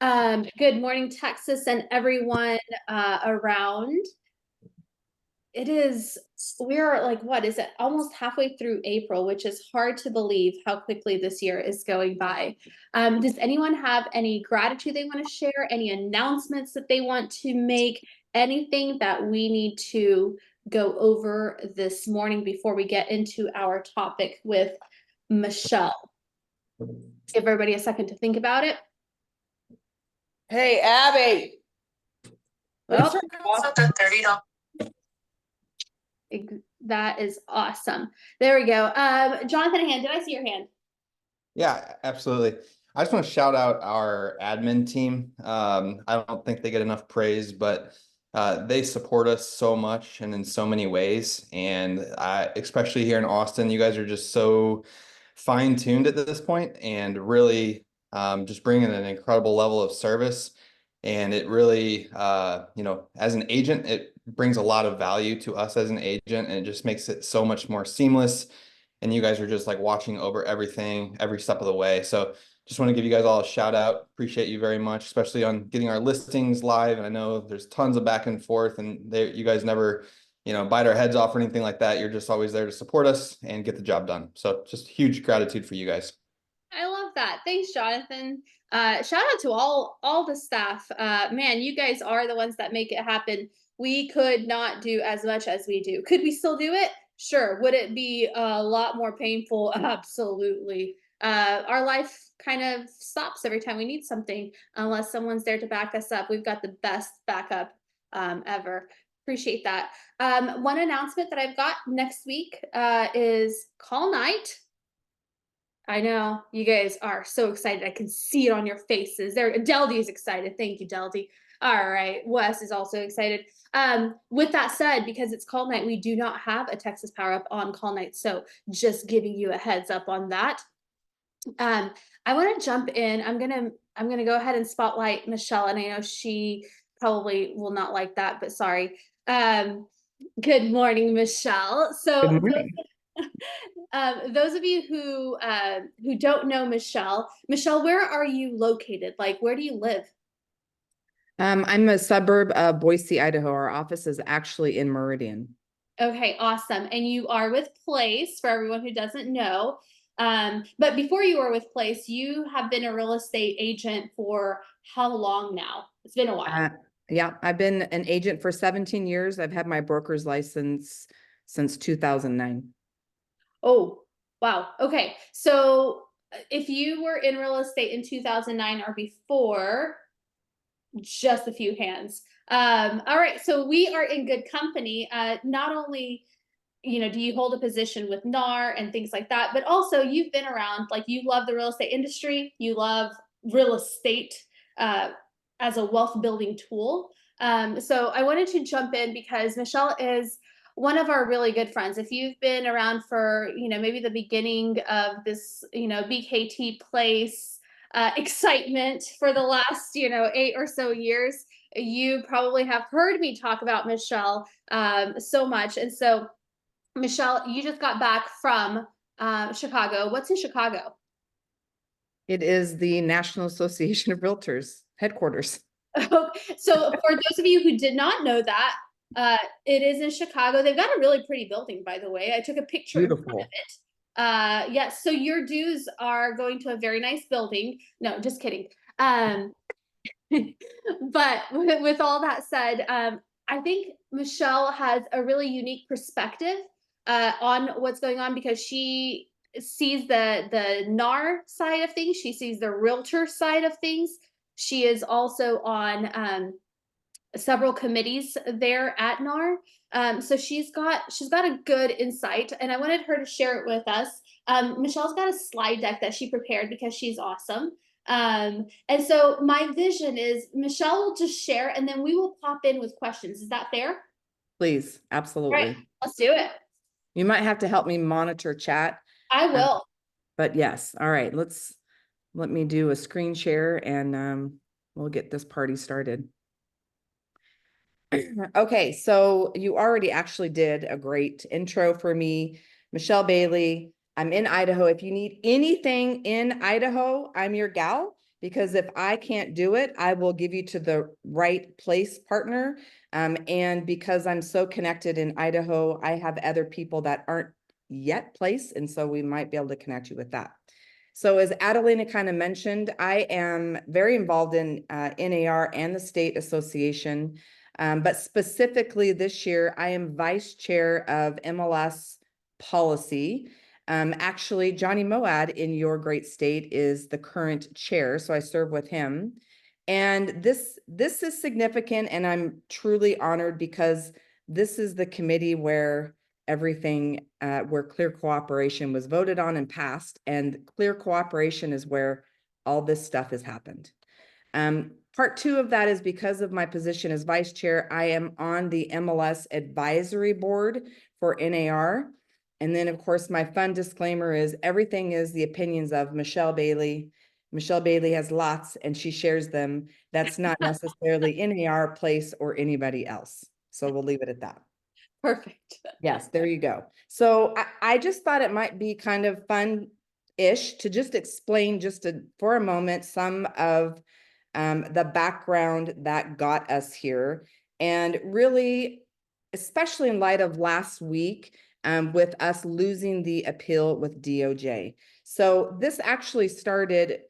Good morning, Texas, and everyone around. We're like, what is it? Almost halfway through April, which is hard to believe how quickly this year is going by. Does anyone have any gratitude they want to share? Any announcements that they want to make? Anything that we need to go over this morning before we get into our topic with Michelle? Give everybody a second to think about it. Hey, Abby. Well, that is awesome. There we go. Jonathan, hand, did I see your hand? Yeah, absolutely. I just want to shout out our admin team. I don't think they get enough praise, but they support us so much and in so many ways. And especially here in Austin, you guys are just so fine-tuned at this point and really just bringing an incredible level of service. And it really, as an agent, it brings a lot of value to us as an agent, and it just makes it so much more seamless. And you guys are just like watching over everything, every step of the way. So just want to give you guys all a shout out. Appreciate you very much, especially on getting our listings live. And I know there's tons of back and forth, and you guys never, bite our heads off or anything like that. You're just always there to support us and get the job done. So just huge gratitude for you guys. I love that. Thanks, Jonathan. Shout out to all the staff. Man, you guys are the ones that make it happen. We could not do as much as we do. Could we still do it? Sure. Would it be a lot more painful? Absolutely. Our life kind of stops every time we need something, unless someone's there to back us up. We've got the best backup ever. Appreciate that. One announcement that I've got next week is call night. I know you guys are so excited. I can see it on your faces. Deldy is excited. Thank you, Deldy. All right. Wes is also excited. With that said, because it's call night, we do not have a Texas Power Up on call night. So just giving you a heads up on that. I want to jump in. I'm gonna go ahead and spotlight Michelle, and I know she probably will not like that, but sorry. Good morning, Michelle. So Good morning. those of you who don't know Michelle, where are you located? Like, where do you live? I'm a suburb of Boise, Idaho. Our office is actually in Meridian. Okay, awesome. And you are with Place, for everyone who doesn't know. But before you were with Place, you have been a real estate agent for how long now? It's been a while. Yeah, I've been an agent for 17 years. I've had my broker's license since 2009. Oh, wow. Okay. So if you were in real estate in 2009 or before, just a few hands. All right. So we are in good company. Not only, do you hold a position with NAR and things like that, but also you've been around, like you love the real estate industry. You love real estate as a wealth building tool. So I wanted to jump in because Michelle is one of our really good friends. If you've been around for, maybe the beginning of this, BKT Place excitement for the last, 8 or so years, you probably have heard me talk about Michelle so much. And so, Michelle, you just got back from Chicago. What's in Chicago? It is the National Association of Realtors headquarters. So for those of you who did not know that, it is in Chicago. They've got a really pretty building, by the way. I took a picture of it. Yes, so your dues are going to a very nice building. No, just kidding. But with all that said, I think Michelle has a really unique perspective on what's going on because she sees the NAR side of things. She sees the realtor side of things. She is also on several committees there at NAR. So she's got a good insight, and I wanted her to share it with us. Michelle's got a slide deck that she prepared because she's awesome. And so my vision is Michelle will just share, and then we will pop in with questions. Is that fair? Please, absolutely. All right, let's do it. You might have to help me monitor chat. I will. But yes, all right. Let me do a screen share, and we'll get this party started. Okay, so you already actually did a great intro for me. Michelle Bailey, I'm in Idaho. If you need anything in Idaho, I'm your gal. because if I can't do it, I will give you to the right place partner. And because I'm so connected in Idaho, I have other people that aren't yet placed, and so we might be able to connect you with that. So as Adelina kind of mentioned, I am very involved in NAR and the state association. But specifically this year, I am vice chair of MLS policy. Actually, Johnny Moad in your great state is the current chair, so I serve with him. And this is significant, and I'm truly honored because this is the committee where everything, where clear cooperation was voted on and passed, and clear cooperation is where all this stuff has happened. Part two of that is because of my position as vice chair, I am on the MLS advisory board for NAR. And then, of course, my fun disclaimer is everything is the opinions of Michelle Bailey. Michelle Bailey has lots and she shares them. That's not necessarily NAR, place, or anybody else. So we'll leave it at that. Perfect. Yes, there you go. So I just thought it might be kind of fun-ish to just explain for a moment some of the background that got us here. And really, especially in light of last week, with us losing the appeal with DOJ. So this actually started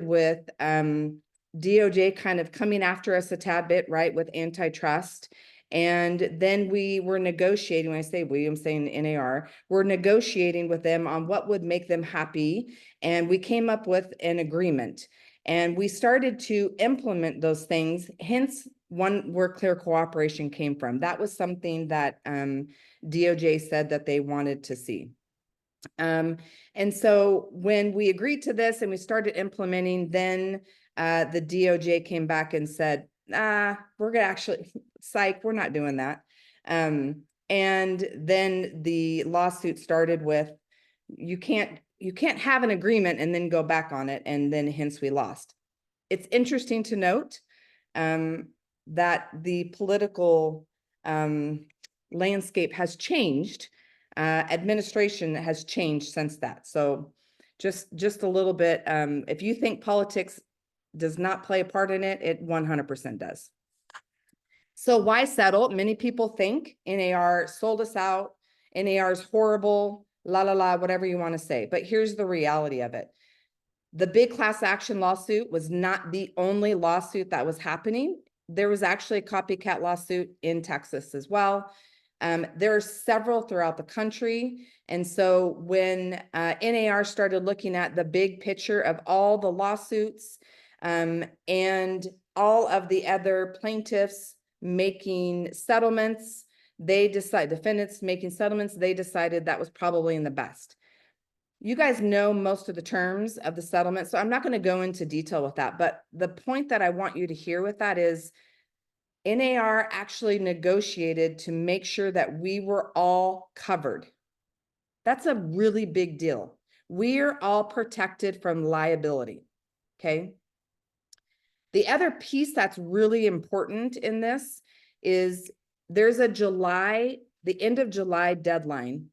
with DOJ kind of coming after us a tad bit, right, with antitrust. And then we were negotiating, when I say we, I'm saying NAR, we're negotiating with them on what would make them happy. And we came up with an agreement. And we started to implement those things, hence where clear cooperation came from. That was something that DOJ said that they wanted to see. And so when we agreed to this and we started implementing, then the DOJ came back and said, we're gonna actually, psych, we're not doing that. And then the lawsuit started with, you can't have an agreement and then go back on it, and then hence we lost. It's interesting to note that the political landscape has changed. Administration has changed since that. So just a little bit, if you think politics does not play a part in it, it 100% does. So why settle? Many people think NAR sold us out, NAR is horrible, la, la, la, whatever you want to say. But here's the reality of it. The big class action lawsuit was not the only lawsuit that was happening. There was actually a copycat lawsuit in Texas as well. There are several throughout the country. And so when NAR started looking at the big picture of all the lawsuits and all of the other plaintiffs making settlements, defendants making settlements, they decided that was probably in the best. You guys know most of the terms of the settlement, so I'm not going to go into detail with that. But the point that I want you to hear with that is NAR actually negotiated to make sure that we were all covered. That's a really big deal. We're all protected from liability, okay? The other piece that's really important in this is there's the end of July deadline.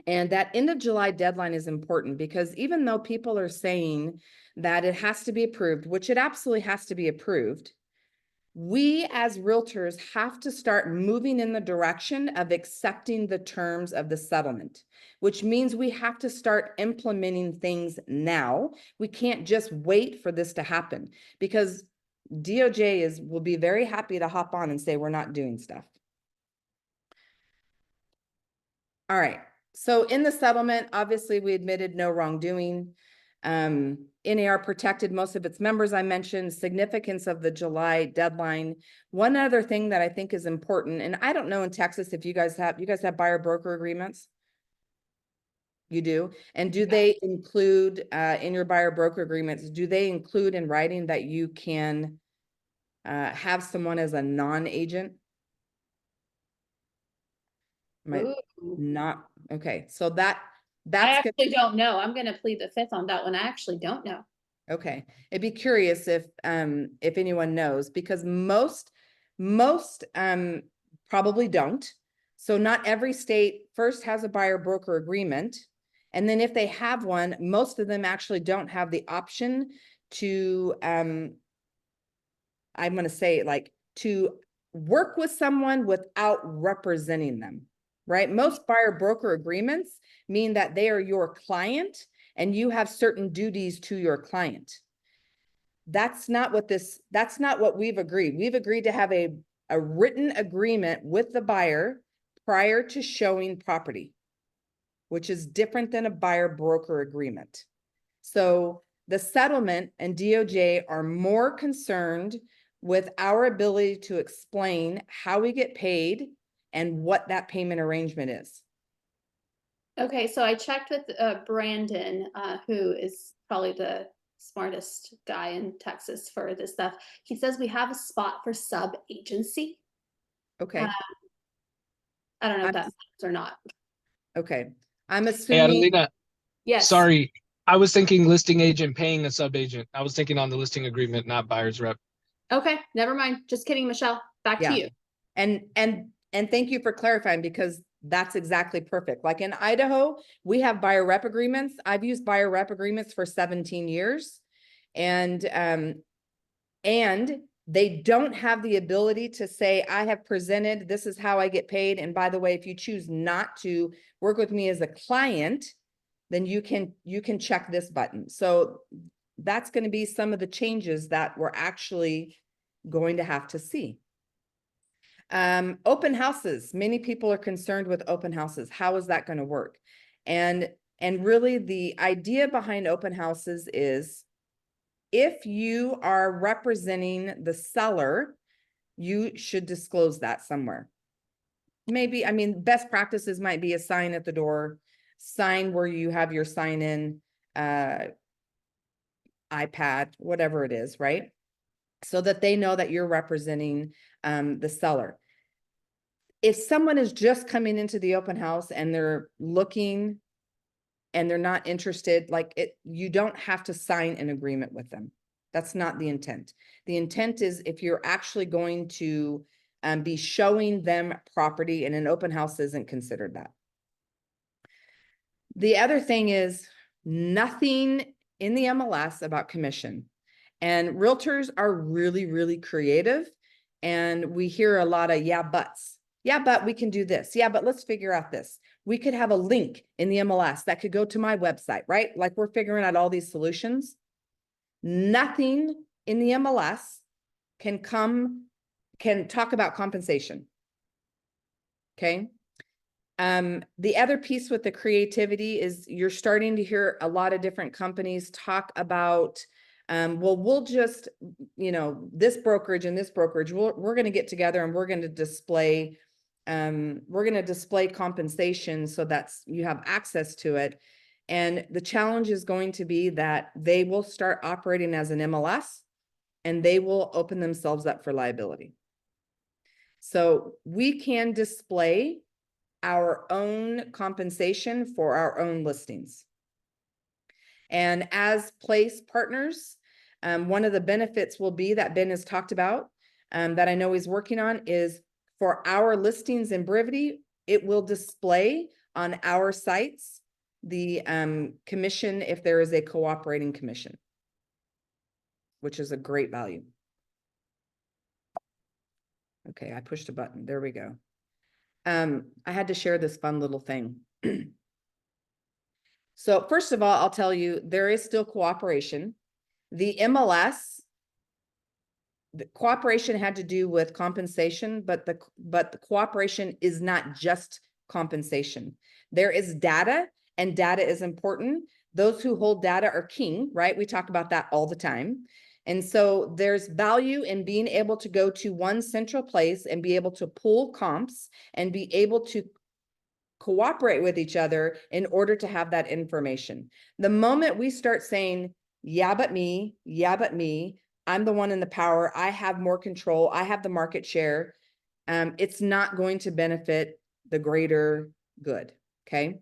And that end of July deadline is important because even though people are saying that it has to be approved, which it absolutely has to be approved, we as realtors have to start moving in the direction of accepting the terms of the settlement, which means we have to start implementing things now. We can't just wait for this to happen because DOJ will be very happy to hop on and say we're not doing stuff. All right. So in the settlement, obviously we admitted no wrongdoing. NAR protected most of its members. I mentioned significance of the July deadline. One other thing that I think is important, and I don't know in Texas if you guys have buyer broker agreements. You do? And do they include in your buyer broker agreements, do they include in writing that you can have someone as a non-agent? Not okay. So that's I actually don't know. I'm going to plead the fifth on that one. I actually don't know. Okay. I'd be curious if anyone knows, because most probably don't. So not every state first has a buyer broker agreement, And then if they have one, most of them actually don't have the option to, I'm going to say like to work with someone without representing them, right? Most buyer broker agreements mean that they are your client and you have certain duties to your client. That's not what we've agreed. We've agreed to have a written agreement with the buyer prior to showing property, which is different than a buyer broker agreement. So the settlement and DOJ are more concerned with our ability to explain how we get paid and what that payment arrangement is. Okay, so I checked with Brandon, who is probably the smartest guy in Texas for this stuff. He says we have a spot for sub agency. Okay. I don't know if I'm- that matters or not. Okay. I'm Hey, assuming, Adelina, Yes. sorry. I was thinking listing agent paying a sub agent. I was thinking on the listing agreement, not buyer's rep. Okay, never mind. Just kidding, Michelle. Back Yeah. to you. and thank you for clarifying, because that's exactly perfect. Like in Idaho, we have buyer rep agreements. I've used buyer rep agreements for 17 years. And they don't have the ability to say, I have presented, this is how I get paid. And by the way, if you choose not to work with me as a client, then you can check this button. So that's going to be some of the changes that we're actually going to have to see. Open houses. Many people are concerned with open houses. How is that going to work? And really the idea behind open houses is if you are representing the seller, you should disclose that somewhere. Maybe, I mean, best practices might be a sign at the door, sign where you have your sign in, iPad, whatever it is, right? So that they know that you're representing the seller. If someone is just coming into the open house and they're looking and they're not interested, like you don't have to sign an agreement with them. That's not the intent. The intent is if you're actually going to be showing them property, and an open house isn't considered that. The other thing is nothing in the MLS about commission. And realtors are really, really creative. And we hear a lot of yeah, buts. Yeah, but we can do this. Yeah, but let's figure out this. We could have a link in the MLS that could go to my website, right? Like we're figuring out all these solutions. Nothing in the MLS can talk about compensation. Okay. The other piece with the creativity is you're starting to hear a lot of different companies talk about, well, we'll just, this brokerage and this brokerage, we're going to get together and we're going to display compensation so that you have access to it. And the challenge is going to be that they will start operating as an MLS and they will open themselves up for liability. So we can display our own compensation for our own listings. And as place partners, one of the benefits will be that Ben has talked about, that I know he's working on, is for our listings in Brivity, it will display on our sites the commission if there is a cooperating commission, which is a great value. Okay, I pushed a button. There we go. I had to share this fun little thing. So first of all, I'll tell you, there is still cooperation. The MLS, the cooperation had to do with compensation, but the cooperation is not just compensation. There is data, and data is important. Those who hold data are king, right? We talk about that all the time. And so there's value in being able to go to one central place and be able to pull comps and be able to cooperate with each other in order to have that information. The moment we start saying, yeah, but me, I'm the one in the power, I have more control, I have the market share, it's not going to benefit the greater good, okay?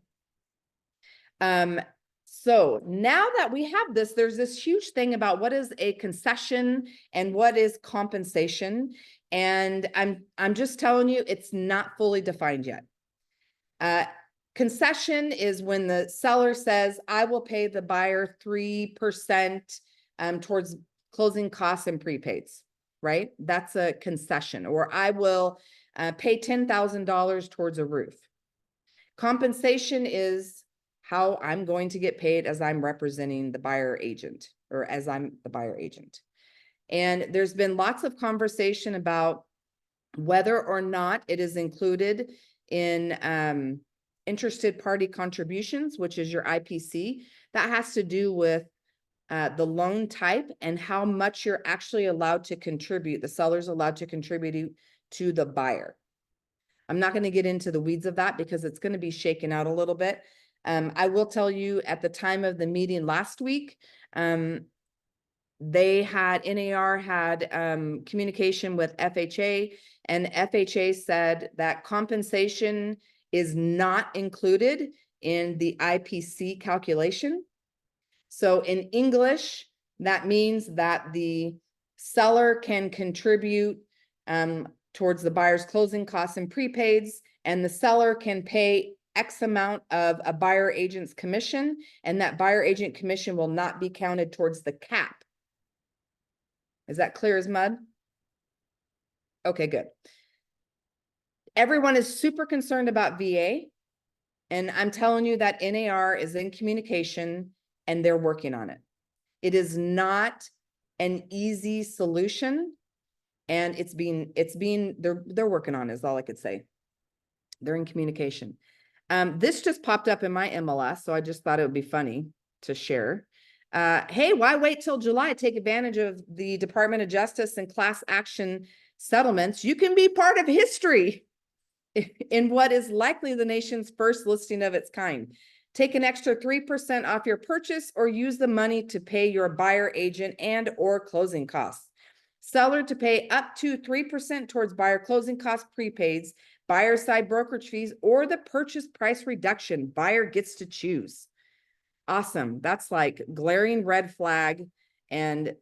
So now that we have this, there's this huge thing about what is a concession and what is compensation. And I'm just telling you, it's not fully defined yet. Concession is when the seller says, I will pay the buyer 3% towards closing costs and prepaids, right? That's a concession. Or I will pay $10,000 towards a roof. Compensation is how I'm going to get paid as I'm representing the buyer agent, or as I'm the buyer agent. And there's been lots of conversation about whether or not it is included in interested party contributions, which is your IPC. That has to do with the loan type and how much you're actually allowed to contribute. The seller's allowed to contribute to the buyer. I'm not going to get into the weeds of that because it's going to be shaken out a little bit. I will tell you, at the time of the meeting last week, they had, NAR had communication with FHA, and FHA said that compensation is not included in the IPC calculation. So in English, that means that the seller can contribute towards the buyer's closing costs and prepaids, and the seller can pay X amount of a buyer agent's commission, and that buyer agent commission will not be counted towards the cap. Is that clear as mud? Okay, good. Everyone is super concerned about VA, and I'm telling you that NAR is in communication and they're working on it. It is not an easy solution, and they're working on it, is all I could say. They're in communication. This just popped up in my MLS, so I just thought it would be funny to share. Hey, why wait till July to take advantage of the Department of Justice and class action settlements? You can be part of history in what is likely the nation's first listing of its kind. Take an extra 3% off your purchase, or use the money to pay your buyer agent and or closing costs. Seller to pay up to 3% towards buyer closing cost prepaids, buyer side brokerage fees, or the purchase price reduction. Buyer gets to choose. Awesome. That's like glaring red flag. And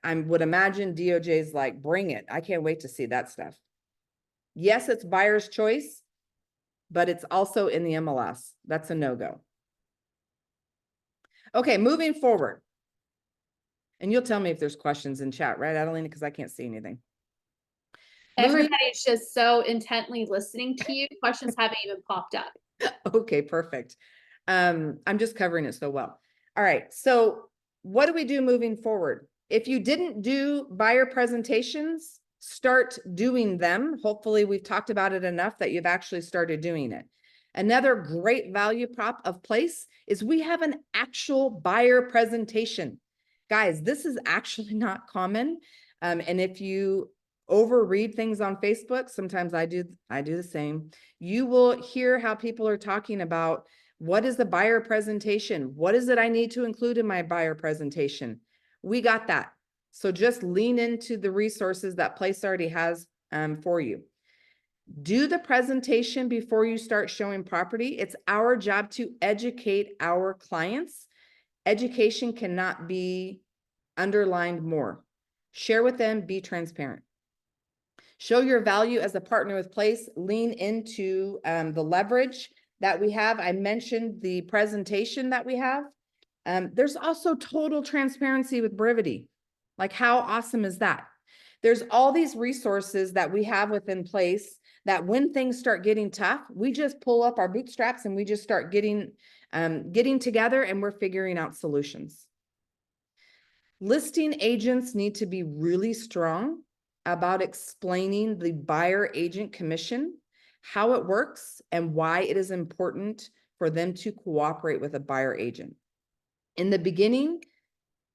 I would imagine DOJ's like, bring it. I can't wait to see that stuff. Yes, it's buyer's choice, but it's also in the MLS. That's a no-go. Okay, moving forward. And you'll tell me if there's questions in chat, right, Adelina? Because I can't see anything. Everybody's just so intently listening to you. Questions haven't even popped up. Okay, perfect. I'm just covering it so well. All right, so what do we do moving forward? If you didn't do buyer presentations, start doing them. Hopefully we've talked about it enough that you've actually started doing it. Another great value prop of Place is we have an actual buyer presentation. Guys, this is actually not common. And if you overread things on Facebook, sometimes I do the same. You will hear how people are talking about, what is the buyer presentation? What is it I need to include in my buyer presentation? We got that. So just lean into the resources that Place already has for you. Do the presentation before you start showing property. It's our job to educate our clients. Education cannot be underlined more. Share with them, be transparent. Show your value as a partner with Place. Lean into the leverage that we have. I mentioned the presentation that we have. There's also total transparency with Brevity. Like, how awesome is that? There's all these resources that we have within Place that when things start getting tough, we just pull up our bootstraps and we just start getting together, and we're figuring out solutions. Listing agents need to be really strong about explaining the buyer agent commission, how it works, and why it is important for them to cooperate with a buyer agent. In the beginning,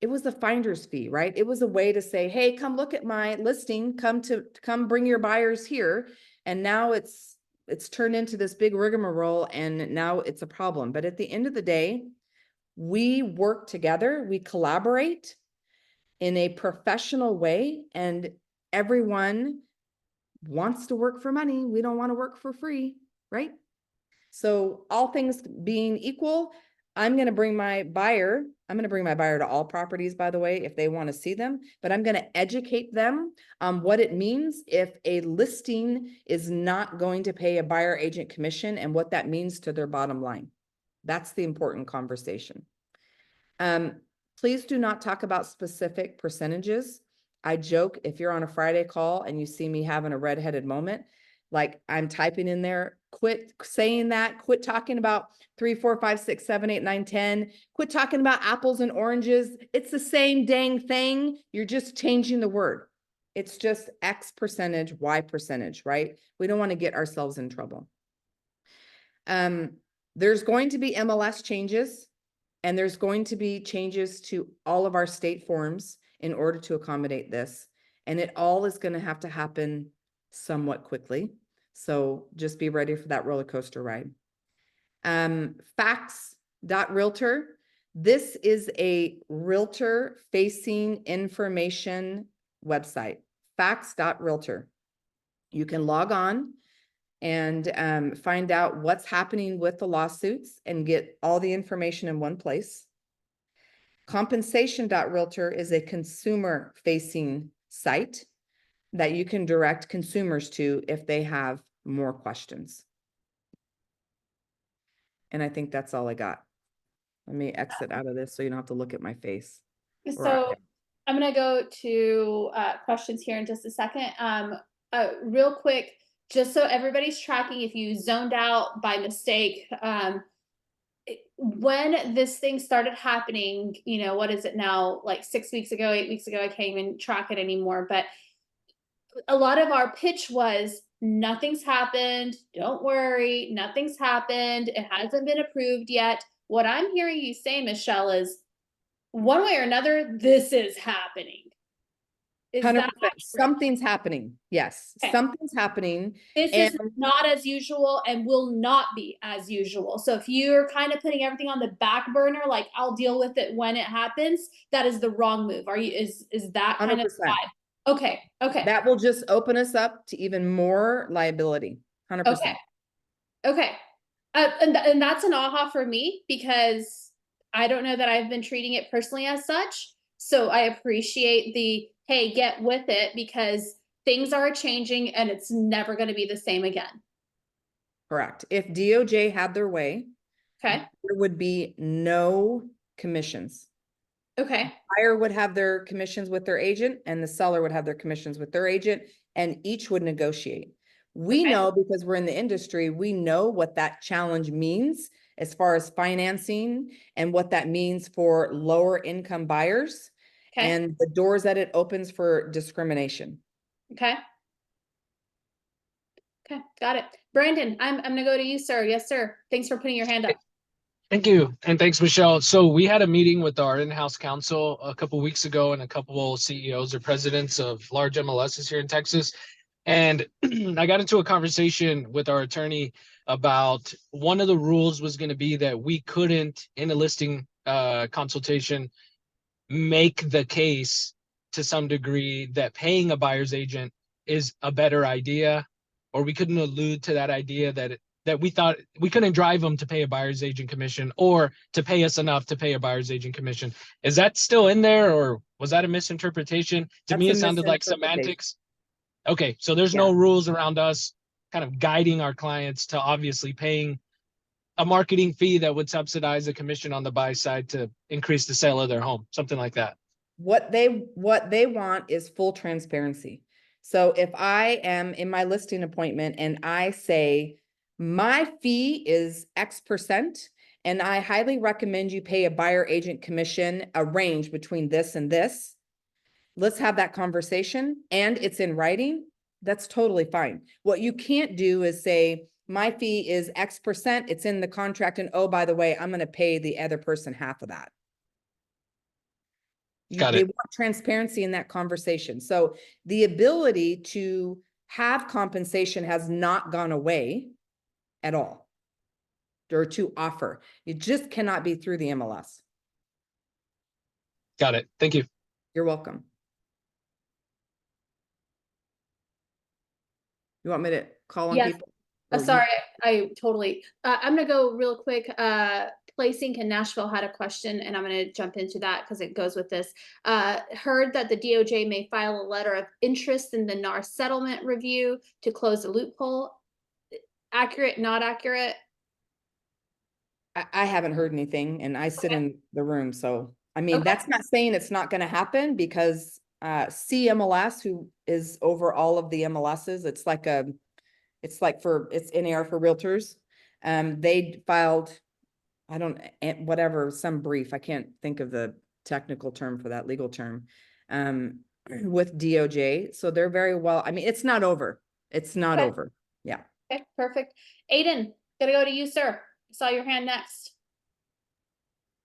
it was the finder's fee, right? It was a way to say, hey, come look at my listing, come bring your buyers here. And now it's turned into this big rigmarole, and now it's a problem. But at the end of the day, we work together, we collaborate in a professional way, and everyone wants to work for money. We don't want to work for free, right? So all things being equal, I'm going to bring my buyer to all properties, by the way, if they want to see them, but I'm going to educate them on what it means if a listing is not going to pay a buyer agent commission and what that means to their bottom line. That's the important conversation. Please do not talk about specific percentages. I joke if you're on a Friday call and you see me having a redheaded moment, like I'm typing in there, quit saying that, quit talking about 3, 4, 5, 6, 7, 8, 9, 10, quit talking about apples and oranges. It's the same dang thing. You're just changing the word. It's just X percentage, Y percentage, right? We don't want to get ourselves in trouble. There's going to be MLS changes. And there's going to be changes to all of our state forms in order to accommodate this. And it all is going to have to happen somewhat quickly. So just be ready for that roller coaster ride. Facts.realtor. This is a realtor facing information website. Facts.realtor. You can log on and find out what's happening with the lawsuits and get all the information in one place. Compensation.realtor is a consumer-facing site that you can direct consumers to if they have more questions. And I think that's all I got. Let me exit out of this so you don't have to look at my face. So I'm going to go to questions here in just a second. Real quick, just so everybody's tracking, if you zoned out by mistake, when this thing started happening, you know, what is it now, like 6 weeks ago, 8 weeks ago, I can't even track it anymore, but a lot of our pitch was nothing's happened, don't worry, nothing's happened, it hasn't been approved yet. What I'm hearing you say, Michelle, is one way or another, this is happening. Is 100%. that Something's happening. Yes, okay. Something's happening. This is not as usual and will not be as usual. So if you're kind of putting everything on the back burner, like I'll deal with it when it happens, that is the wrong move. Are you, is that kind 100%. of vibe? Okay. Okay. That will just open us up to even more liability. 100%. Okay. Okay. And that's an aha for me because I don't know that I've been treating it personally as such. So I appreciate the, hey, get with it because things are changing and it's never going to be the same again. Correct. If DOJ had their way, okay, there would be no commissions. Okay. The buyer would have their commissions with their agent and the seller would have their commissions with their agent and each would negotiate. We know because we're in the industry, we know what that challenge means as far as financing and what that means for lower income buyers and the doors that it opens for discrimination. Okay. Okay, got it. Brandon, I'm gonna go to you, sir. Yes, sir. Thanks for putting your hand up. Thank you. And thanks, Michelle. So we had a meeting with our in-house counsel a couple weeks ago and a couple CEOs or presidents of large MLSs here in Texas. And I got into a conversation with our attorney about one of the rules was going to be that we couldn't, in a listing consultation, make the case to some degree that paying a buyer's agent is a better idea, or we couldn't allude to that idea that we thought we couldn't drive them to pay a buyer's agent commission or to pay us enough to pay a buyer's agent commission. Is that still in there or was that a misinterpretation? To me, it sounded like semantics. Okay, so there's no rules around us kind of guiding our clients to obviously paying a marketing fee that would subsidize a commission on the buy side to increase the sale of their home, something like that. What they want is full transparency. So if I am in my listing appointment and I say, my fee is X percent, and I highly recommend you pay a buyer agent commission, a range between this and this. Let's have that conversation and it's in writing. That's totally fine. What you can't do is say, my fee is X percent, it's in the contract, and oh, by the way, I'm going to pay the other person half of that. They want transparency in that conversation. So the ability to have compensation has not gone away at all, or to offer. It just cannot be through the MLS. Got it. Thank you. You're welcome. You want me to call on people? Sorry, I totally. I'm gonna go real quick. placing, and Nashville had a question, and I'm gonna jump into that because it goes with this. Heard that the DOJ may file a letter of interest in the NAR settlement review to close the loophole. Accurate, not accurate? I haven't heard anything, and I sit Okay. in the room, so, I mean, Okay. that's not saying it's not gonna happen, because CMLS, who is over all of the MLSs, it's like it's NAR for realtors. They filed, I don't, whatever, some brief, I can't think of the technical term for that, legal term, with DOJ, so they're very well, I mean, it's not over. It's not Okay. over. Yeah. Okay, perfect. Aiden, gonna go to you, sir. Saw your hand next.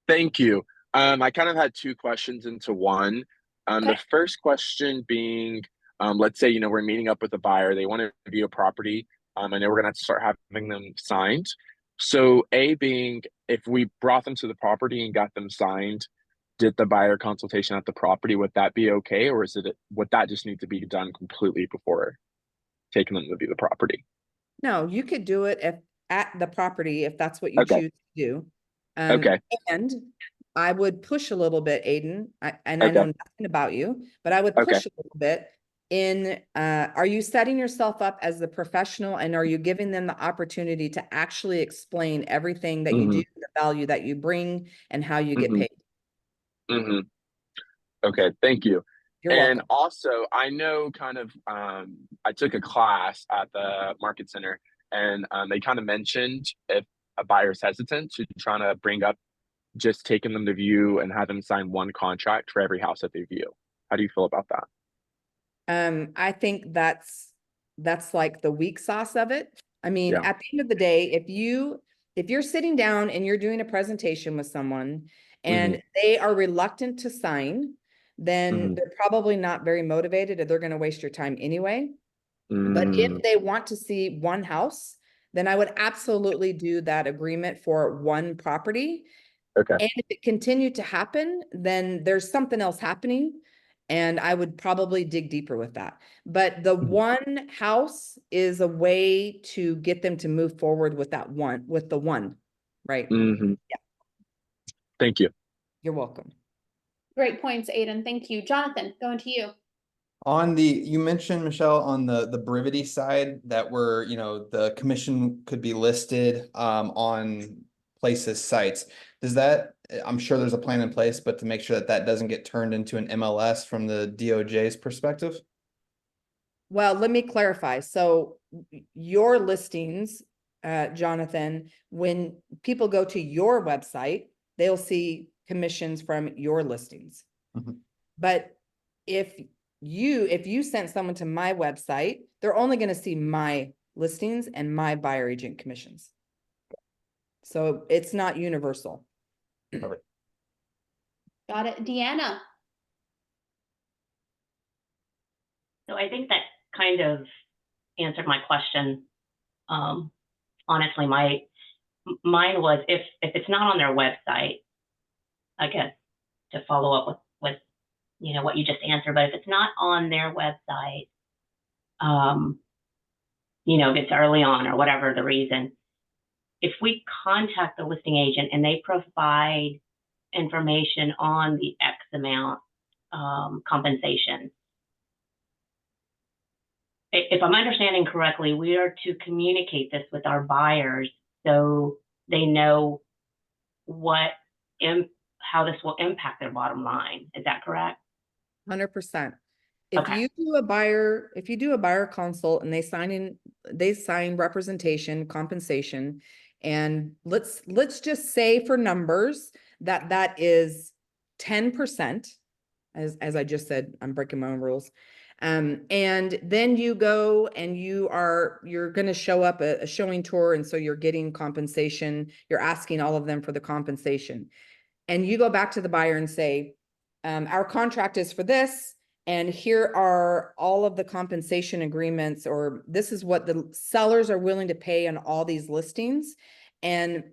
Thank you. I kind of had two questions into one. Okay. The first question being, let's say, we're meeting up with a buyer, they want to view a property, and then we're gonna have to start having them signed. So A being, if we brought them to the property and got them signed, did the buyer consultation at the property, would that be okay? Or would that just need to be done completely before taking them to view the property? No, you could do it at the property if that's what you Okay. choose to do. Okay. And I would push a little bit, Aiden, I know Okay. nothing about you, but I would Okay. push a little bit are you setting yourself up as the professional, and are you giving them the opportunity to actually explain everything that you do, the value that you bring, and how you get paid? Okay, thank you. You're And welcome. also, I know kind of, I took a class at the market center, and they kind of mentioned if a buyer's hesitant to trying to bring up just taking them to view and have them sign one contract for every house that they view. How do you feel about that? I think that's like the weak sauce of it. I mean, Yeah. at the end of the day, if you're sitting down and you're doing a presentation with someone and they are reluctant to sign, then they're probably not very motivated, or they're going to waste your time anyway. But if they want to see one house, then I would absolutely do that agreement for one property. Okay. And if it continued to happen, then there's something else happening. And I would probably dig deeper with that. But the one house is a way to get them to move forward with the one, right? Yeah. Thank you. You're welcome. Great points, Aiden. Thank you. Jonathan, going to you. You mentioned, Michelle, on the brevity side that the commission could be listed on places sites. I'm sure there's a plan in place, but to make sure that doesn't get turned into an MLS from the DOJ's perspective? Well, let me clarify. So your listings, Jonathan, when people go to your website, they'll see commissions from your listings. But if you sent someone to my website, they're only going to see my listings and my buyer agent commissions. So it's not universal. Got it. Deanna. So I think that kind of answered my question. Honestly, mine was if it's not on their website, I guess to follow up with what you just answered, but if it's not on their website, if it's early on or whatever the reason, if we contact the listing agent and they provide information on the X amount compensation, if I'm understanding correctly, we are to communicate this with our buyers so they know how this will impact their bottom line. Is that correct? 100%. If Okay. you do a buyer consult and they sign representation, compensation, and let's just say for numbers that is 10%, as I just said, I'm breaking my own rules. And then you go and you're going to show up a showing tour, and so you're getting compensation. You're asking all of them for the compensation, and you go back to the buyer and say, our contract is for this, and here are all of the compensation agreements, or this is what the sellers are willing to pay on all these listings. And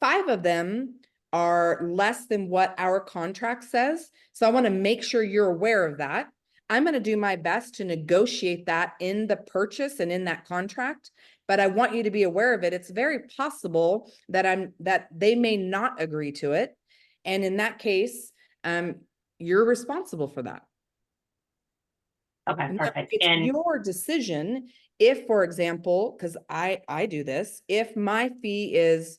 5 of them are less than what our contract says. So I want to make sure you're aware of that. I'm going to do my best to negotiate that in the purchase and in that contract. but I want you to be aware of it. It's very possible that that they may not agree to it. And in that case, you're responsible for that. Okay, Now, perfect. it's And your decision if, for example, because I do this, if my fee is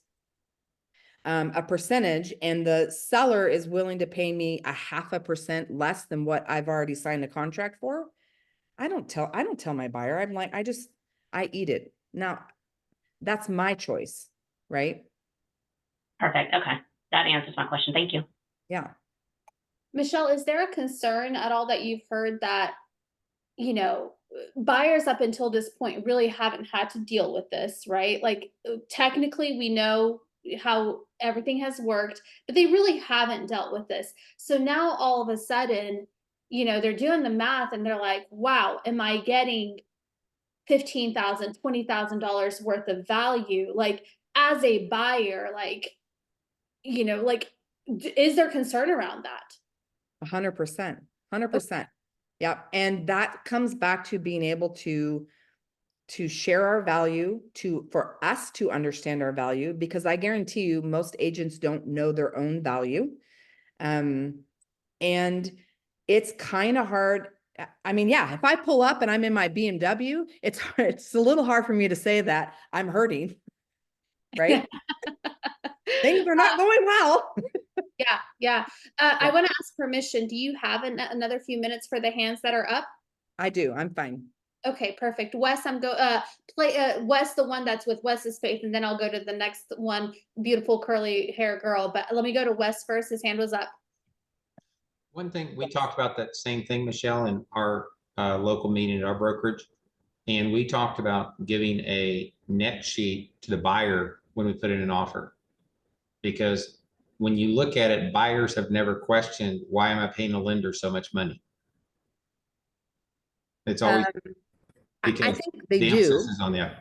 a percentage and the seller is willing to pay me 0.5% less than what I've already signed a contract for, I don't tell my buyer. I'm like, I eat it. Now, that's my choice, right? perfect. Okay. That answers my question. Thank you. Yeah. Michelle, is there a concern at all that you've heard that, you know, buyers up until this point really haven't had to deal with this, right? Like technically we know how everything has worked, but they really haven't dealt with this. So now all of a sudden, you know, they're doing the math and they're like, wow, am I getting $15,000, $20,000 worth of value? Like as a buyer, like, you know, like, is there concern around that? 100%, 100%. Yep. And that comes back to being able to share our value, for us to understand our value, because I guarantee you most agents don't know their own value. And it's kind of hard. I mean, yeah, if I pull up and I'm in my BMW, it's a little hard for me to say that I'm hurting, right? Things are not going well. Yeah. I want to ask permission. Do you have another few minutes for the hands that are up? I do. I'm fine. Okay, perfect. Wes, Wes, the one that's with Wes's face, and then I'll go to the next one, beautiful curly hair girl. But let me go to Wes first. His hand was up. One thing, we talked about that same thing, Michelle, in our local meeting at our brokerage. And we talked about giving a net sheet to the buyer when we put in an offer. Because when you look at it, buyers have never questioned, why am I paying a lender so much money? It's always I because think they the do. emphasis is on the.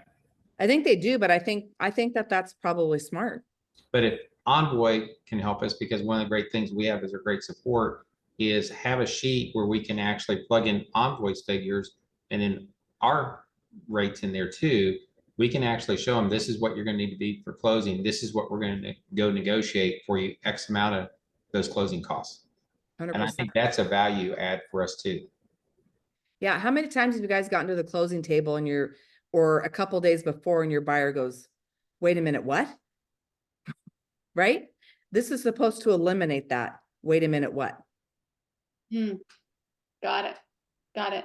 I think they do, but I think that that's probably smart. But if Envoy can help us, because one of the great things we have as a great support is have a sheet where we can actually plug in Envoy's figures and then our rates in there too. We can actually show them, this is what you're going to need to be for closing. This is what we're going to go negotiate for you, X amount of those closing costs. 100%. And I think that's a value add for us too. Yeah. How many times have you guys gotten to the closing table and or a couple days before and your buyer goes, wait a minute, what? Right? This is supposed to eliminate that. Wait a minute, what? Got it. Got it.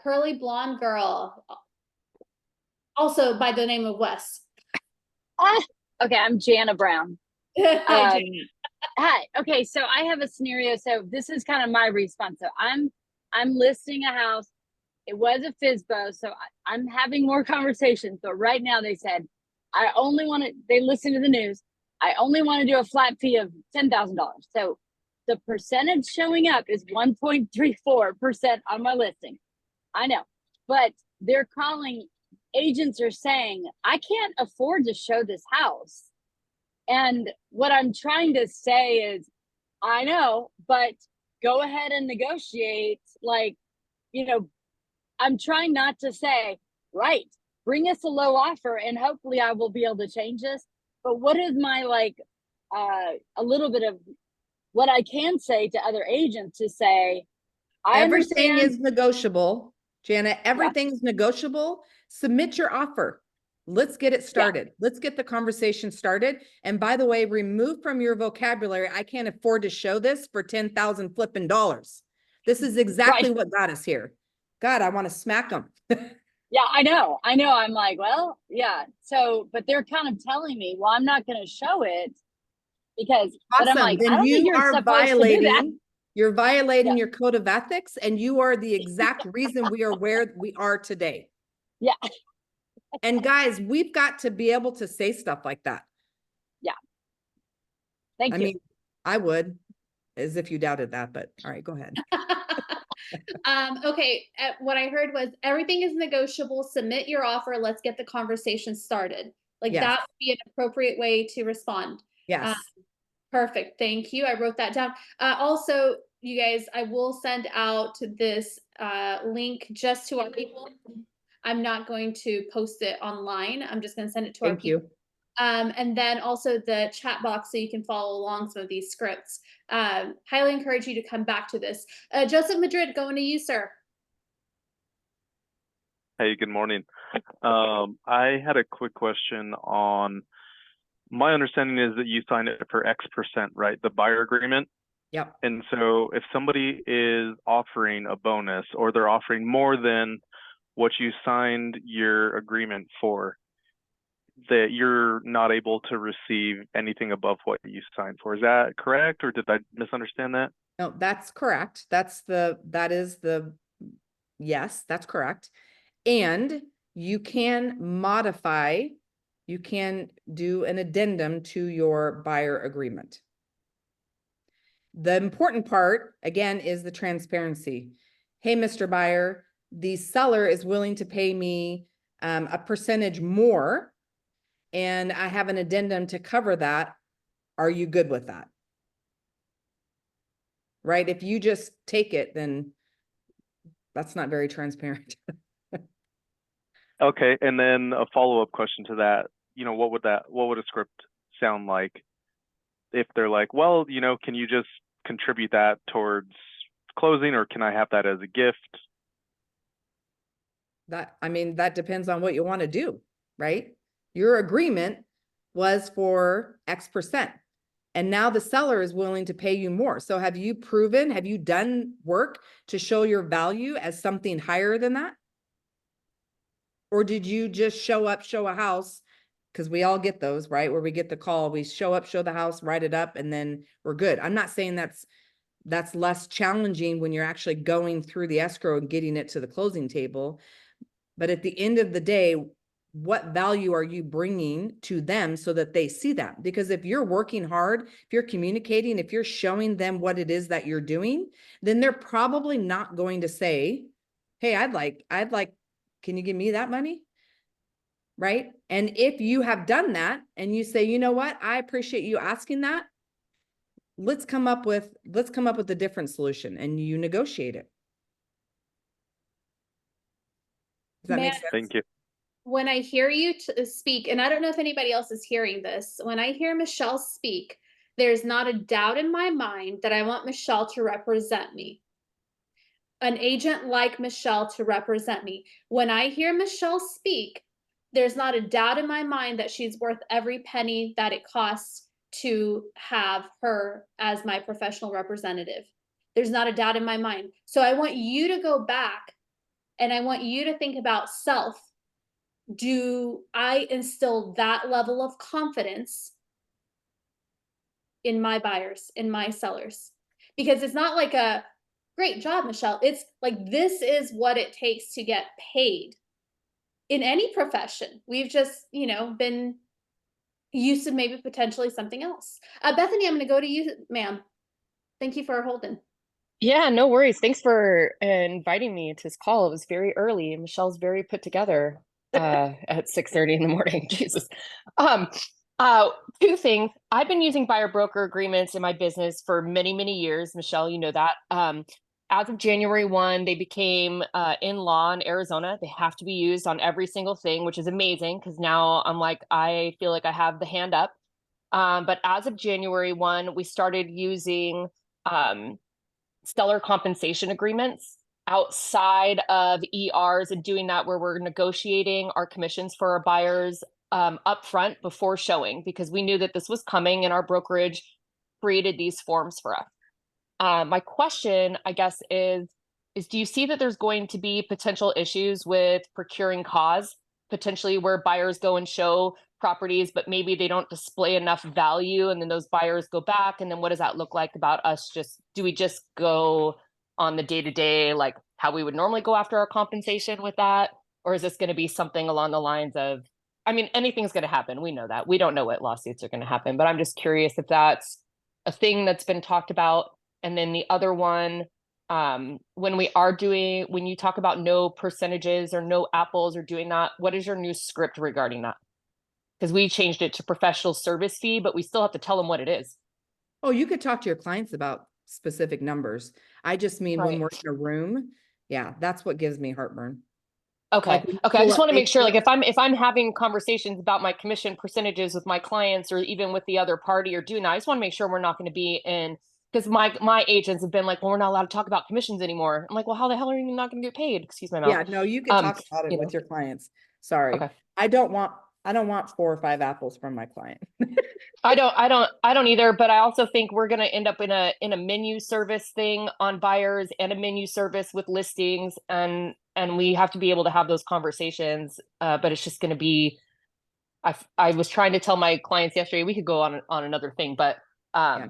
Curly blonde girl, also by the name of Wes. Okay, I'm Jana Brown. Hi, Hi. Okay, so I have a scenario. So this is kind of my response. So I'm listing a house. It was a FSBO, so I'm having more conversations. But right now they said, I only want to, they listened to the news. I only want to do a flat fee of $10,000. So the percentage showing up is 1.34% on my listing. I know, but they're calling, agents are saying, I can't afford to show this house. And what I'm trying to say is, I know, but go ahead and negotiate. Like, you know, I'm trying not to say, right, bring us a low offer and hopefully I will be able to change this. But what is my, like, a little bit of what I can say to other agents to say, I Everything understand. is negotiable, Jana. Everything is negotiable. Submit your offer. Let's get it started. Let's get the conversation started. And by the way, remove from your vocabulary, I can't afford to show this for 10,000 flipping dollars. This is exactly what got us here. God, I want to smack them. Yeah, I know. I'm like, well, yeah. So, but they're kind of telling me, well, I'm not going to show it because, but I'm like, Then I don't think you you're are supposed to do that. you're violating your code of ethics, and you are the exact reason we are where we are today. Yeah. And guys, we've got to be able to say stuff like that. Yeah. Thank you. I mean, I would, as if you doubted that, but all right, go ahead. Okay, what I heard was everything is negotiable. Submit your offer. Let's get the conversation started. Like that would be an appropriate way to respond. Yes. Perfect. Thank you. I wrote that down. Also, you guys, I will send out this link just to our people. I'm not going to post it online. I'm just going to send it to our Thank people. you. And then also the chat box so you can follow along some of these scripts. Highly encourage you to come back to this. Joseph Madrid, going to you, sir. Hey, good morning. I had a quick question on, my understanding is that you signed it for X%, right? The buyer agreement. Yep. And so if somebody is offering a bonus or they're offering more than what you signed your agreement for, that you're not able to receive anything above what you signed for. Is that correct? Or did I misunderstand that? No, that's correct. Yes, that's correct. And you can modify, you can do an addendum to your buyer agreement. The important part, again, is the transparency. Hey, Mr. Buyer, the seller is willing to pay me a percentage more, and I have an addendum to cover that. Are you good with that? Right? If you just take it, then that's not very transparent. Okay, and then a follow-up question to that, what would a script sound like if they're like, well, can you just contribute that towards closing, or can I have that as a gift? That depends on what you want to do, right? Your agreement was for X%, and now the seller is willing to pay you more. So have you done work to show your value as something higher than that? Or did you just show a house? Because we all get those, right? Where we get the call, we show up, show the house, write it up, and then we're good. I'm not saying that's less challenging when you're actually going through the escrow and getting it to the closing table. But at the end of the day, what value are you bringing to them so that they see that? Because if you're working hard, if you're communicating, if you're showing them what it is that you're doing, then they're probably not going to say, hey, I'd like, can you give me that money? Right? And if you have done that and you say, you know what, I appreciate you asking that, let's come up with a different solution, and you negotiate it. Does that make sense? Thank you. When I hear you speak, and I don't know if anybody else is hearing this, when I hear Michelle speak, there's not a doubt in my mind that I want Michelle to represent me. An agent like Michelle to represent me. When I hear Michelle speak, there's not a doubt in my mind that she's worth every penny that it costs to have her as my professional representative. There's not a doubt in my mind. So I want you to go back and I want you to think about self. Do I instill that level of confidence in my buyers, in my sellers? Because it's not like a great job, Michelle. It's like, this is what it takes to get paid in any profession. We've just, been used to maybe potentially something else. Bethany, I'm going to go to you, ma'am. Thank you for holding. Yeah, no worries. Thanks for inviting me to this call. It was very early. Michelle's very put together at 6:30 in the morning. Jesus. Two things. I've been using buyer broker agreements in my business for many, many years. Michelle, you know that. As of January 1, they became in law in Arizona. They have to be used on every single thing, which is amazing because now I feel like I have the hand up. But as of January 1, we started using seller compensation agreements outside of ERs and doing that where we're negotiating our commissions for our buyers upfront before showing, because we knew that this was coming and our brokerage created these forms for us. My question, I guess, is do you see that there's going to be potential issues with procuring cause, potentially where buyers go and show properties, but maybe they don't display enough value, and then those buyers go back, and then what does that look like about us? Do we just go on the day-to-day, like how we would normally go after our compensation with that? Or is this going to be something along the lines of, anything's going to happen. We know that. We don't know what lawsuits are going to happen, but I'm just curious if that's a thing that's been talked about. And then the other one, when you talk about no percentages or no apples or doing that, what is your new script regarding that? Because we changed it to professional service fee, but we still have to tell them what it is. Oh, you could talk to your clients about specific numbers. I just mean when we're in a room, yeah, that's what gives me heartburn. Okay. Like, when you Okay. I pull just up want to make sure, like, Facebook- if I'm having conversations about my commission percentages with my clients or even with the other party or doing that, I just want to make sure we're not going to be in, because my agents have been like, well, we're not allowed to talk about commissions anymore. I'm like, well, how the hell are you not going to get paid? Excuse my mouth. Yeah, no, you can talk about it you know. with your clients. Sorry. Okay. I don't want 4 or 5 apples from my client. I don't either, but I also think we're going to end up in a menu service thing on buyers and a menu service with listings, and we have to be able to have those conversations. But it's just going to be, I was trying to tell my clients yesterday, we could go on another thing, but Yeah.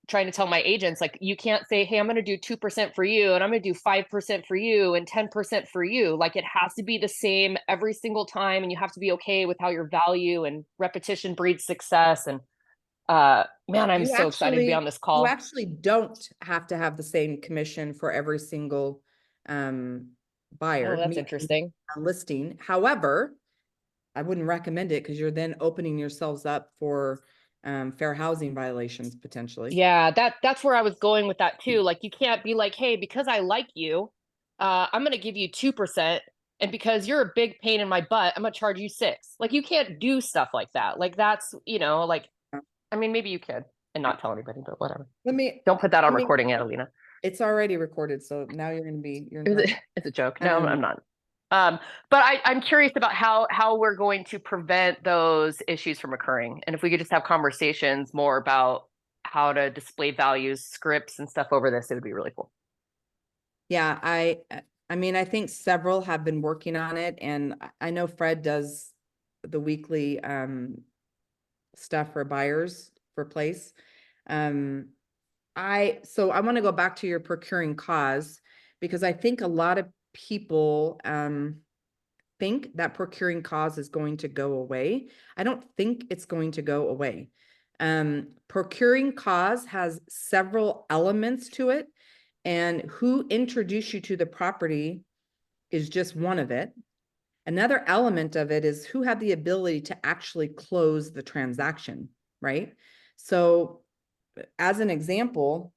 trying to tell my agents, like, you can't say, hey, I'm going to do 2% for you and I'm going to do 5% for you and 10% for you. Like, it has to be the same every single time, and you have to be okay with how your value and repetition breeds success. And man, I'm so excited to be on this You call. actually don't have to have the same commission for every single buyer. Oh, that's meeting, interesting. listing. However, I wouldn't recommend it because you're then opening yourselves up for fair housing violations potentially. Yeah, that's where I was going with that too. Like, you can't be like, hey, because I like you, I'm gonna give you 2%, and because you're a big pain in my butt, I'm gonna charge you 6%. Like, you can't do stuff like that. Like, that's, like, I mean, maybe you could and not tell anybody, but whatever. Don't put that on recording yet, Alina. It's already recorded, so now you're gonna be It's a joke. No, I'm not. But I'm curious about how we're going to prevent those issues from occurring. And if we could just have conversations more about how to display values, scripts, and stuff over this, it would be really cool. Yeah, I mean, I think several have been working on it, and I know Fred does the weekly stuff for buyers for place. So I want to go back to your procuring cause, because I think a lot of people think that procuring cause is going to go away. I don't think it's going to go away. Procuring cause has several elements to it, and who introduced you to the property is just one of it. Another element of it is who had the ability to actually close the transaction, right? So as an example,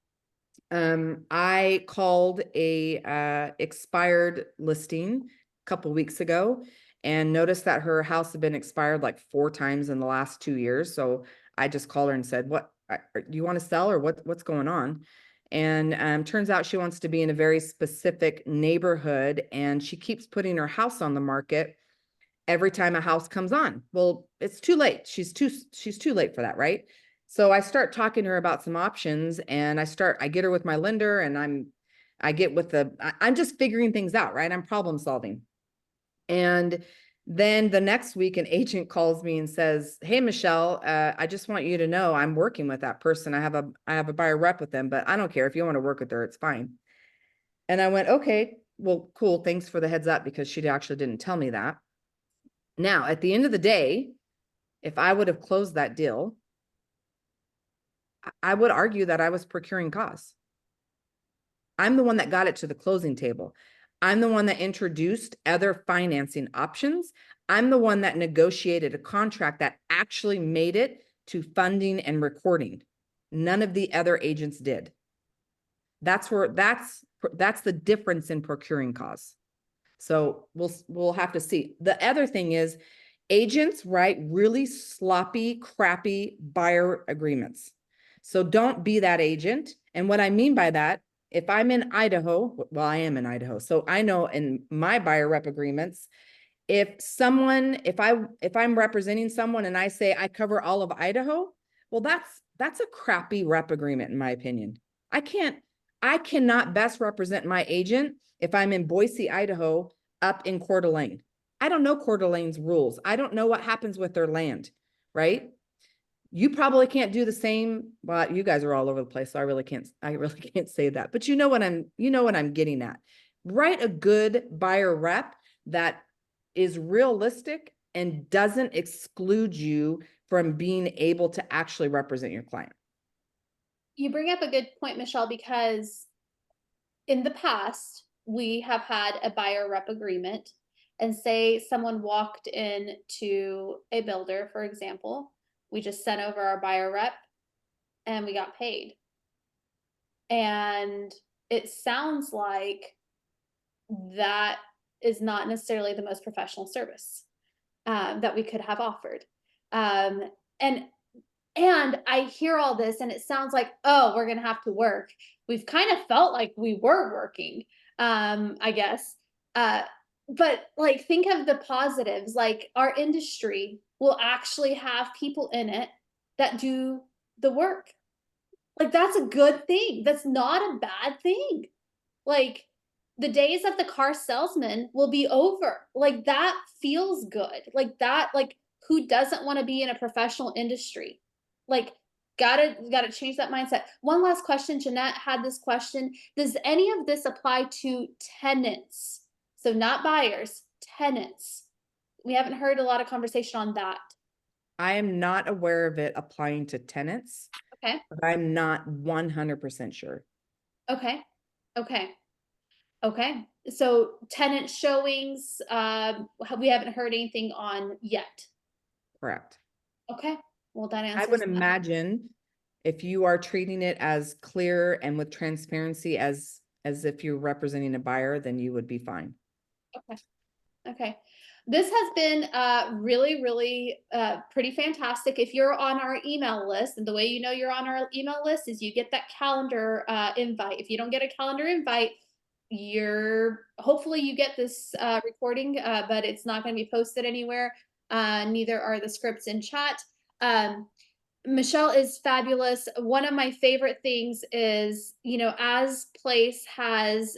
I called a expired listing a couple weeks ago and noticed that her house had been expired like 4 times in the last 2 years. So I just called her and said, "What do you want to sell, or what's going on?" And turns out she wants to be in a very specific neighborhood, and she keeps putting her house on the market every time a house comes on. Well, it's too late. She's too late for that, right? So I start talking to her about some options, and I get her with my lender, and I'm just figuring things out, right? I'm problem solving. And then the next week, an agent calls me and says, "Hey, Michelle, I just want you to know I'm working with that person. I have a buyer rep with them, but I don't care if you want to work with her, it's fine." And I went, "Okay, well, cool. Thanks for the heads up," because she actually didn't tell me that. Now, at the end of the day, if I would have closed that deal, I would argue that I was procuring cause. I'm the one that got it to the closing table. I'm the one that introduced other financing options. I'm the one that negotiated a contract that actually made it to funding and recording. None of the other agents did. That's the difference in procuring cause. So we'll have to see. The other thing is, agents write really sloppy, crappy buyer agreements. So don't be that agent. And what I mean by that, if I'm in Idaho, well, I am in Idaho, so I know in my buyer rep agreements, if I'm representing someone and I say I cover all of Idaho, well, that's a crappy rep agreement in my opinion. I cannot best represent my agent if I'm in Boise, Idaho, up in Coeur d'Alene. I don't know Coeur d'Alene's rules. I don't know what happens with their land, right? You probably can't do the same. Well, you guys are all over the place, so I really can't say that. But you know what I'm getting at. Write a good buyer rep that is realistic and doesn't exclude you from being able to actually represent your client. You bring up a good point, Michelle, because in the past, we have had a buyer rep agreement, and say someone walked in to a builder, for example, we just sent over our buyer rep and we got paid. And it sounds like that is not necessarily the most professional service that we could have offered. And I hear all this and it sounds like, oh, we're gonna have to work. We've kind of felt like we were working, I guess. But like, think of the positives. Like, our industry will actually have people in it that do the work. Like, that's a good thing. That's not a bad thing. Like, the days of the car salesman will be over. Like, that feels good. Like, that, like, who doesn't want to be in a professional industry? Like, gotta change that mindset. One last question. Jeanette had this question. Does any of this apply to tenants? So not buyers, tenants. We haven't heard a lot of conversation on that. I am not aware of it applying to tenants, Okay. but I'm not 100% sure. Okay. Okay. Okay. So tenant showings, we haven't heard anything on yet. Correct. Okay. Well, that I answers would that. imagine if you are treating it as clear and with transparency as if you're representing a buyer, then you would be fine. Okay. Okay. This has been really, really pretty fantastic. If you're on our email list, and the way you know you're on our email list is you get that calendar invite. If you don't get a calendar invite, hopefully you get this recording, but it's not going to be posted anywhere. Neither are the scripts in chat. Michelle is fabulous. One of my favorite things is, you know, as Place has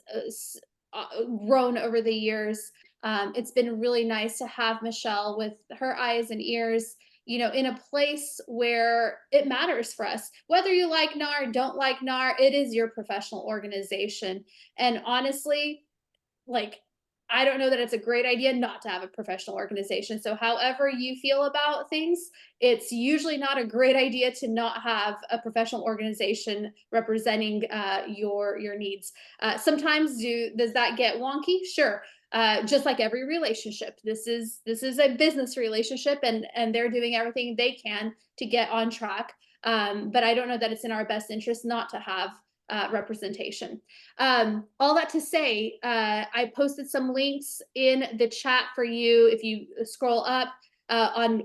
grown over the years, it's been really nice to have Michelle with her eyes and ears, you know, in a place where it matters for us. Whether you like NAR, don't like NAR, it is your professional organization. And honestly, like, I don't know that it's a great idea not to have a professional organization. So however you feel about things, it's usually not a great idea to not have a professional organization representing your needs. Sometimes does that get wonky? Sure. Just like every relationship, this is a business relationship, and they're doing everything they can to get on track. But I don't know that it's in our best interest not to have representation. All that to say, I posted some links in the chat for you. If you scroll up on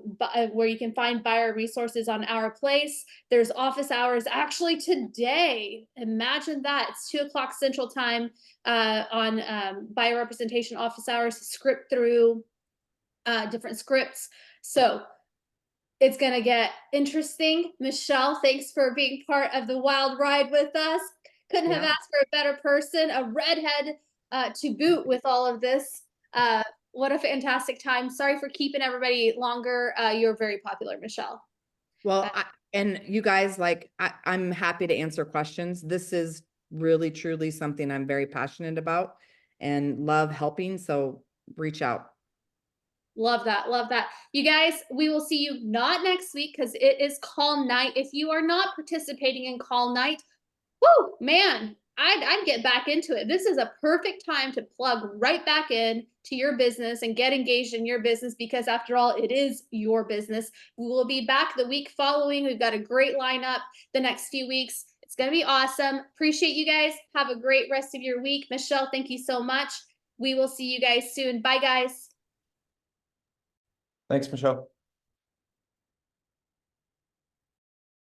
where you can find buyer resources on Our Place, there's office hours actually today. Imagine that. It's 2:00 Central Time on buyer representation office hours to script through different scripts. So it's going to get interesting. Michelle, thanks for being part of the wild ride with us. Couldn't have asked for a better person, a redhead to boot with all of this. What a fantastic time. Sorry for keeping everybody longer. You're very popular, Michelle. Well, and you guys, like, I'm happy to answer questions. This is really, truly something I'm very passionate about and love helping. So reach out. Love that. Love that. You guys, we will see you not next week because it is call night. If you are not participating in call night, whoo, man, I'd get back into it. This is a perfect time to plug right back in to your business and get engaged in your business, because after all, it is your business. We will be back the week following. We've got a great lineup the next few weeks. It's going to be awesome. Appreciate you guys. Have a great rest of your week. Michelle, thank you so much. We will see you guys soon. Bye, guys. Thanks, Michelle.